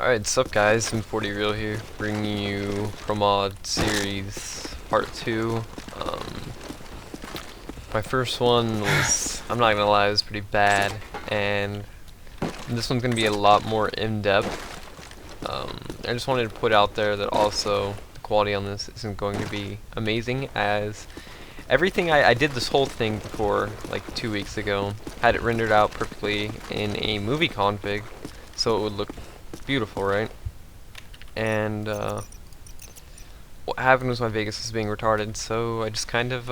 Alright, sup guys, M40A3 here, bringing you ProMod Series Part 2. My first one was, I'm not gonna lie, it was pretty bad, and this one's gonna be a lot more in-depth. I just wanted to put out there that also the quality on this isn't going to be amazing, as everything I did this whole thing before, like 2 weeks ago, had it rendered out perfectly in a movie config, so it would look beautiful, right? And what happened was my Vegas was being retarded, so I just kind of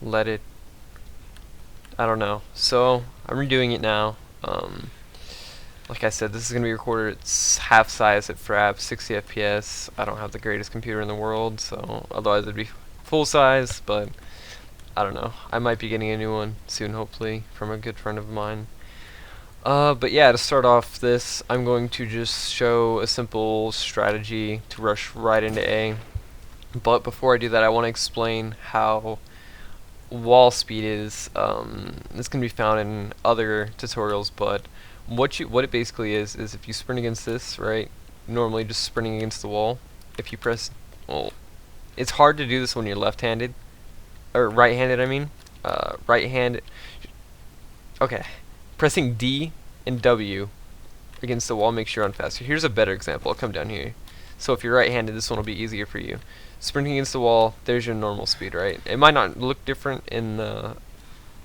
let it, I don't know. So I'm redoing it now. Like I said, this is going to be recorded at half size at Frap, 60 FPS. I don't have the greatest computer in the world, so otherwise it'd be full size, but I don't know. I might be getting a new one soon, hopefully, from a good friend of mine. But yeah, to start off this, I'm going to just show a simple strategy to rush right into A. But before I do that, I want to explain how wall speed is. This can be found in other tutorials, but what it basically is if you sprint against this, right? Normally just sprinting against the wall. If you press, well, it's hard to do this when you're left-handed or right-handed. I mean, right-handed. Okay. Pressing D and W against the wall makes you run faster. Here's a better example. I'll come down here. So if you're right-handed, this one will be easier for you. Sprinting against the wall, there's your normal speed, right? It might not look different in the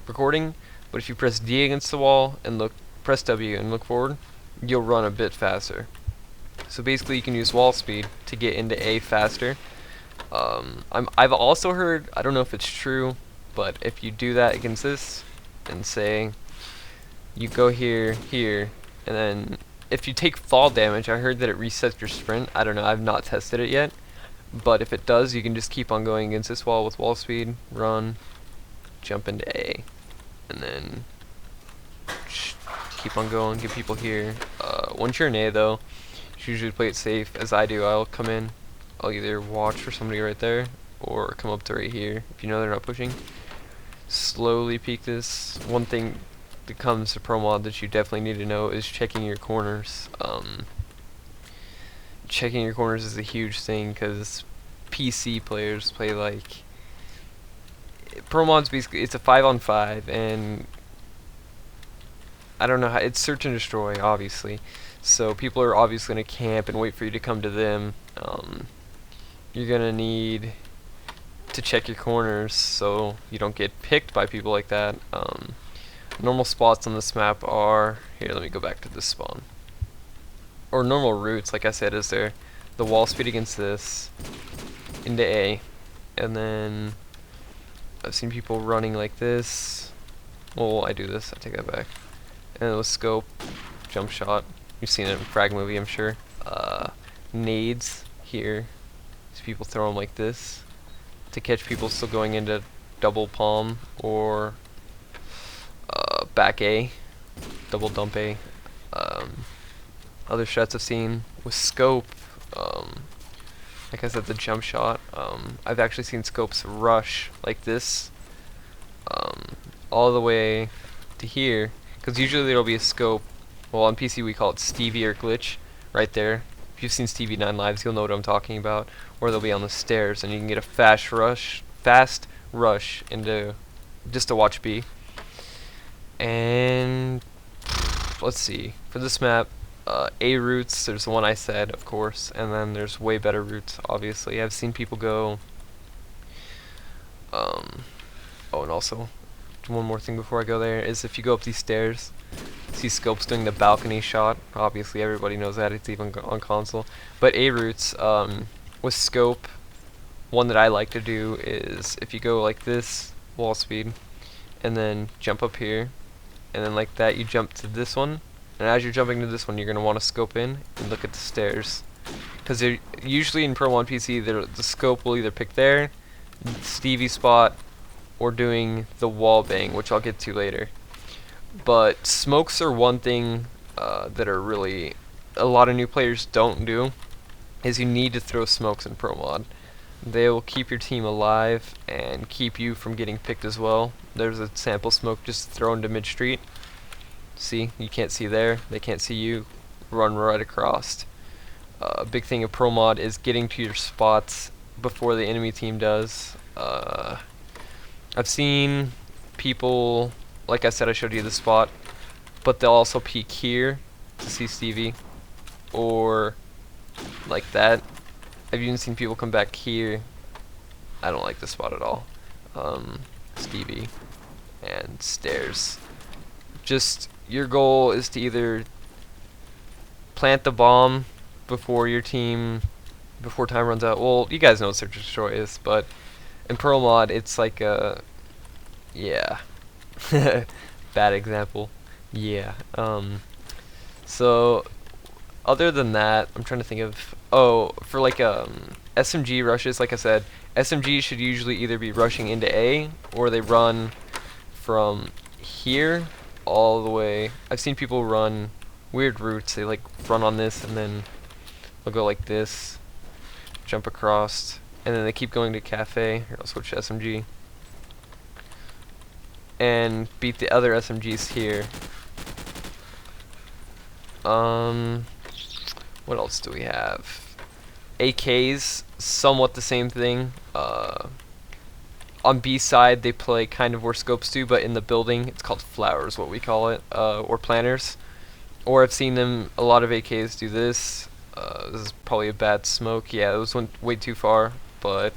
recording, but if you press D against the wall and press W and look forward, you'll run a bit faster. So basically, you can use wall speed to get into A faster. I've also heard, I don't know if it's true, but if you do that against this and say you go here, and then if you take fall damage, I heard that it resets your sprint. I don't know, I've not tested it yet, but if it does, you can just keep on going against this wall with wall speed, run, jump into A, and then keep on going, get people here. Once you're in A though, you should usually play it safe, as I do. I'll come in, I'll either watch for somebody right there, or come up to right here, if you know they're not pushing. Slowly peek this. One thing that comes to ProMod that you definitely need to know is checking your corners. Checking your corners is a huge thing, because PC players play like ProMod's basically, it's a 5-on-5, and I don't know how, it's search and destroy, obviously. So people are obviously going to camp and wait for you to come to them. You're going to need to check your corners so you don't get picked by people like that. Normal spots on this map are, here, let me go back to this spawn. Or normal routes, like I said, is there the wall speed against this, into A, and then I've seen people running like this. Well, I do this, I take that back. And then with scope, jump shot. You've seen it in Frag Movie, I'm sure. Nades here. These people throw them like this to catch people still going into double palm or back A, double dump A. Other shots I've seen with scope, like I said, the jump shot. I've actually seen scopes rush like this, all the way to here, because usually there'll be a scope. Well, on PC we call it Stevie or glitch, right there. If you've seen Stevie 9 Lives, you'll know what I'm talking about. Or they'll be on the stairs, and you can get a fast rush into just to watch B. And let's see, for this map, A routes, there's the one I said, of course, and then there's way better routes, obviously. I've seen people go, oh, and also, one more thing before I go there, is if you go up these stairs, see scopes doing the balcony shot. Obviously everybody knows that, it's even on console. But A routes, with scope, one that I like to do is if you go like this, wall speed, and then jump up here, and then like that you jump to this one, and as you're jumping to this one you're going to want to scope in and look at the stairs, because usually in ProMod PC the scope will either pick there, Stevie spot, or doing the wall bang, which I'll get to later. But smokes are one thing that are really a lot of new players don't do, is you need to throw smokes in ProMod. They will keep your team alive and keep you from getting picked as well. There's a sample smoke just thrown to mid-street. See, you can't see there, they can't see you. run right across. A big thing of pro mod is getting to your spots before the enemy team does. I've seen people, like I said, I showed you the spot, but they'll also peek here to see Stevie, or like that. I've even seen people come back here. I don't like this spot at all. Stevie and stairs. Just your goal is to either plant the bomb before your team, before time runs out. Well, you guys know what Search and Destroy is, but in Pro Mod, it's like a, yeah, bad example. Yeah. So other than that, I'm trying to think of, oh, for like SMG rushes, like I said, SMG should usually either be rushing into A, or they run from here all the way. I've seen people run weird routes. They like run on this and then they'll go like this, jump across, and then they keep going to cafe. Here, I'll switch to SMG and beat the other SMGs here. What else do we have? AKs, somewhat the same thing. On B side, they play kind of where scopes do, but in the building, it's called flowers, what we call it, or planners. Or I've seen them, a lot of AKs do this. This is probably a bad smoke. Yeah, it was went way too far, but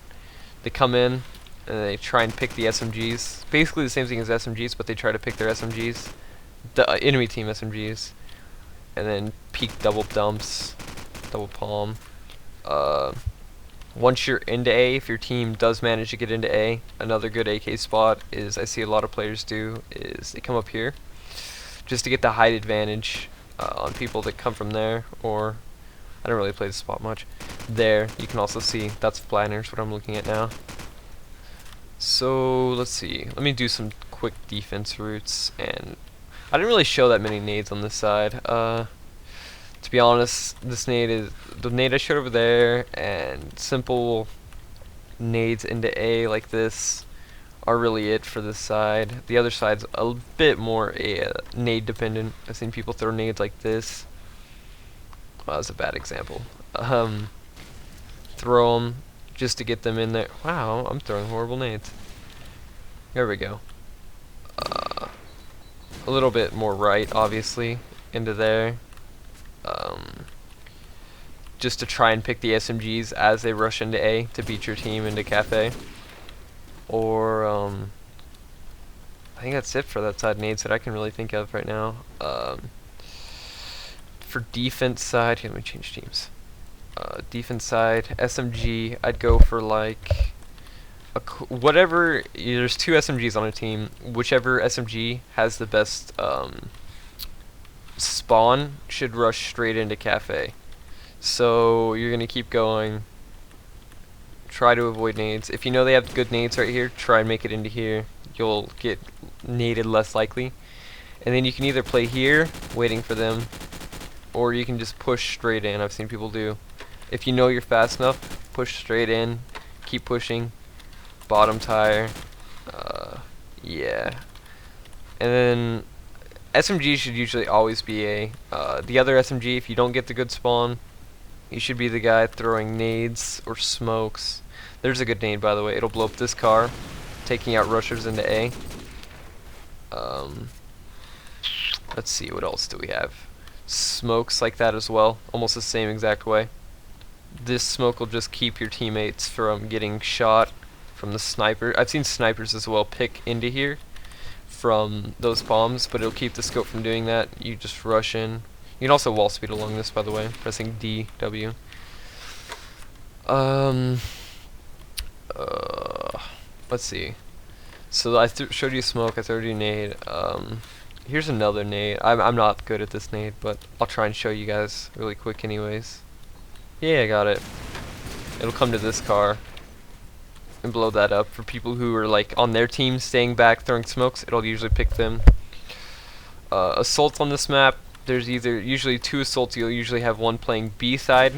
they come in and they try and pick the SMGs. Basically the same thing as SMGs, but they try to pick their SMGs, the enemy team SMGs, and then peek double dumps, double palm. Once you're into A, if your team does manage to get into A, another good AK spot is, I see a lot of players do, is they come up here just to get the height advantage on people that come from there, or I don't really play this spot much. There, you can also see, that's planners, what I'm looking at now. So, let's see, let me do some quick defense routes, and I didn't really show that many nades on this side. To be honest, this nade is the nade I showed over there, and simple nades into A like this are really it for this side. The other side's a bit more nade dependent. I've seen people throw nades like this. Well, that's a bad example. Throw them just to get them in there. Wow, I'm throwing horrible nades. There we go. A little bit more right, obviously, into there. Just to try and pick the SMGs as they rush into A to beat your team into cafe. Or I think that's it for that side nades that I can really think of right now. For defense side, here, let me change teams. Defense side, SMG, I'd go for like whatever. There's two SMGs on a team. Whichever SMG has the best spawn should rush straight into cafe. So you're gonna keep going. Try to avoid nades. If you know they have good nades right here, try and make it into here. You'll get naded less likely. And then you can either play here, waiting for them, or you can just push straight in. I've seen people do. If you know you're fast enough, push straight in, keep pushing, bottom tire, yeah. And then SMG should usually always be A. The other SMG, if you don't get the good spawn, you should be the guy throwing nades or smokes. There's a good nade, by the way. It'll blow up this car, taking out rushers into A. Let's see, what else do we have? Smokes like that as well, almost the same exact way. This smoke will just keep your teammates from getting shot from the sniper. I've seen snipers as well pick into here from those bombs, but it'll keep the scope from doing that. You just rush in. You can also wall speed along this, by the way, pressing D, W. Let's see. So I showed you smoke, I showed you nade. Here's another nade. I'm not good at this nade, but I'll try and show you guys really quick anyways. Yeah, I got it. It'll come to this car and blow that up. For people who are like on their team staying back throwing smokes, it'll usually pick them. Assaults on this map, there's usually two assaults. You'll usually have one playing B side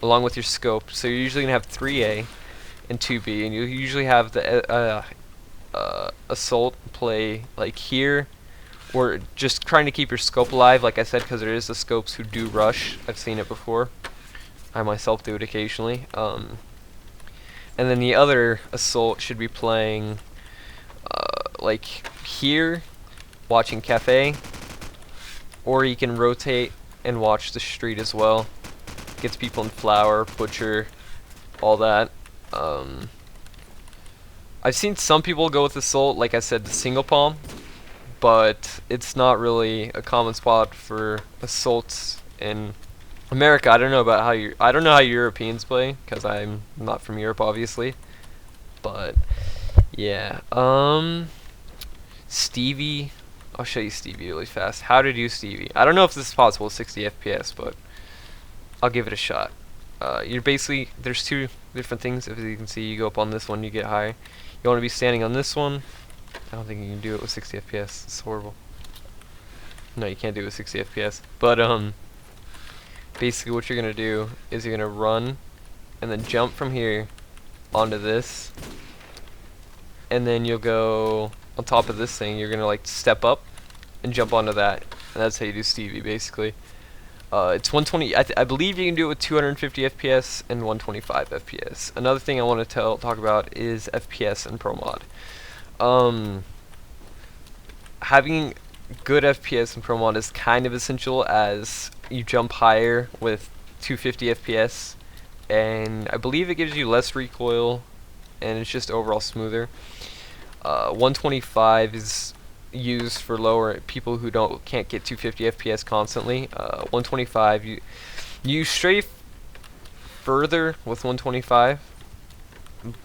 along with your scope. So you're usually gonna have 3A and 2B, and you usually have the assault play like here or just trying to keep your scope alive, like I said, because there is the scopes who do rush. I've seen it before. I myself do it occasionally. And then the other assault should be playing like here, watching cafe, or you can rotate and watch the street as well. Gets people in flower, butcher, all that. I've seen some people go with assault, like I said, the single palm, but it's not really a common spot for assaults in America. I don't know about how Europeans play, because I'm not from Europe, obviously. But yeah, Stevie. I'll show you Stevie really fast. How to do Stevie. I don't know if this is possible with 60 FPS, but I'll give it a shot. You're basically, there's two different things. As you can see, you go up on this one, you get higher. You want to be standing on this one. I don't think you can do it with 60 FPS. It's horrible. No, you can't do it with 60 FPS. But basically what you're gonna do is you're gonna run and then jump from here onto this, and then you'll go on top of this thing. You're gonna like step up and jump onto that, and that's how you do Stevie basically. It's 120. I believe you can do it with 250 FPS and 125 FPS. Another thing I want to talk about is FPS and Pro Mod. Having good FPS and Pro Mod is kind of essential, as you jump higher with 250 FPS, and I believe it gives you less recoil, and it's just overall smoother. 125 is used for lower people who can't get 250 FPS constantly. 125, you strafe further with 125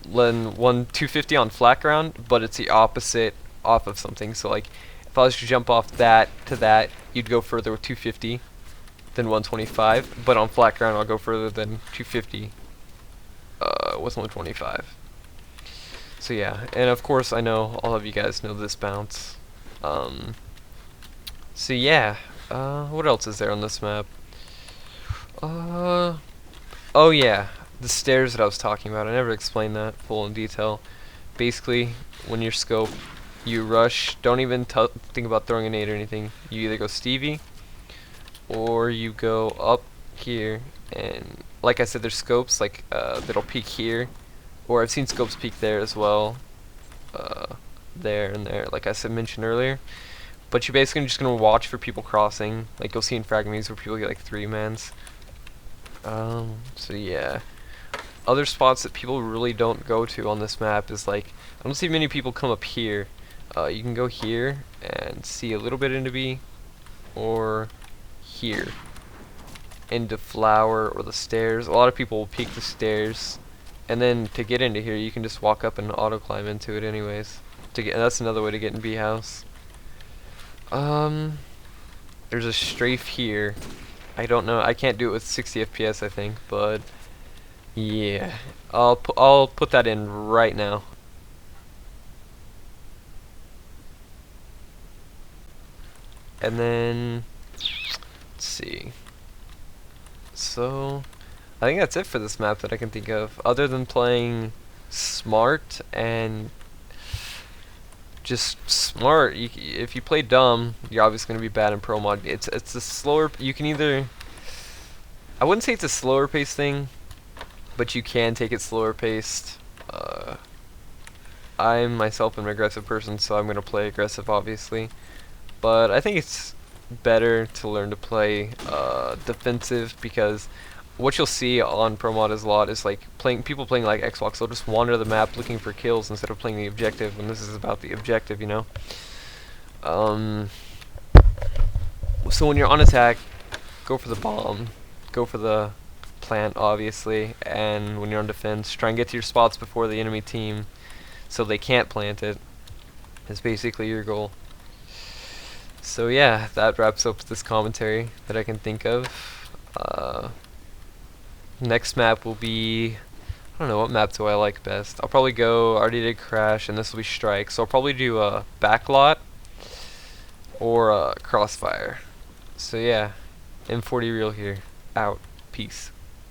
than 250 on flat ground, but it's the opposite off of something. So like if I was to jump off that to that, you'd go further with 250 than 125, but on flat ground I'll go further than 250 with 125. So yeah, and of course I know all of you guys know this bounce. So yeah, what else is there on this map? Oh yeah, the stairs that I was talking about. I never explained that full in detail. Basically, when you scope, you rush. Don't even think about throwing a nade or anything. You either go Stevie, or you go up here, and like I said, there's scopes like that'll peek here, or I've seen scopes peek there as well. There and there, like I said, mentioned earlier. But you're basically just gonna watch for people crossing. Like you'll see in fragments where people get like 3-mans. So yeah. Other spots that people really don't go to on this map is like, I don't see many people come up here. You can go here and see a little bit into B, or here into flower or the stairs. A lot of people will peek the stairs, and then to get into here you can just walk up and auto climb into it anyways. That's another way to get in B house. There's a strafe here. I don't know. I can't do it with 60 FPS, I think, but yeah, I'll put that in right now. And then let's see. So I think that's it for this map that I can think of, other than playing smart and just smart. If you play dumb, you're obviously going to be bad in Pro Mod. It's a slower. You can either, I wouldn't say it's a slower paced thing, but you can take it slower paced. I'm myself an aggressive person, so I'm going to play aggressive, obviously. But I think it's better to learn to play defensive, because what you'll see on Pro Mod is a lot is like people playing like Xbox. They'll just wander the map looking for kills instead of playing the objective, when this is about the objective, you know. So when you're on attack, go for the bomb, go for the plant, obviously, and when you're on defense, try and get to your spots before the enemy team, so they can't plant it. Is basically your goal. So yeah, that wraps up this commentary that I can think of. Next map will be, I don't know, what map do I like best? I'll probably go, I already did Crash, and this will be Strike, so I'll probably do a Backlot or Crossfire. So yeah, M40 Real here, out, peace.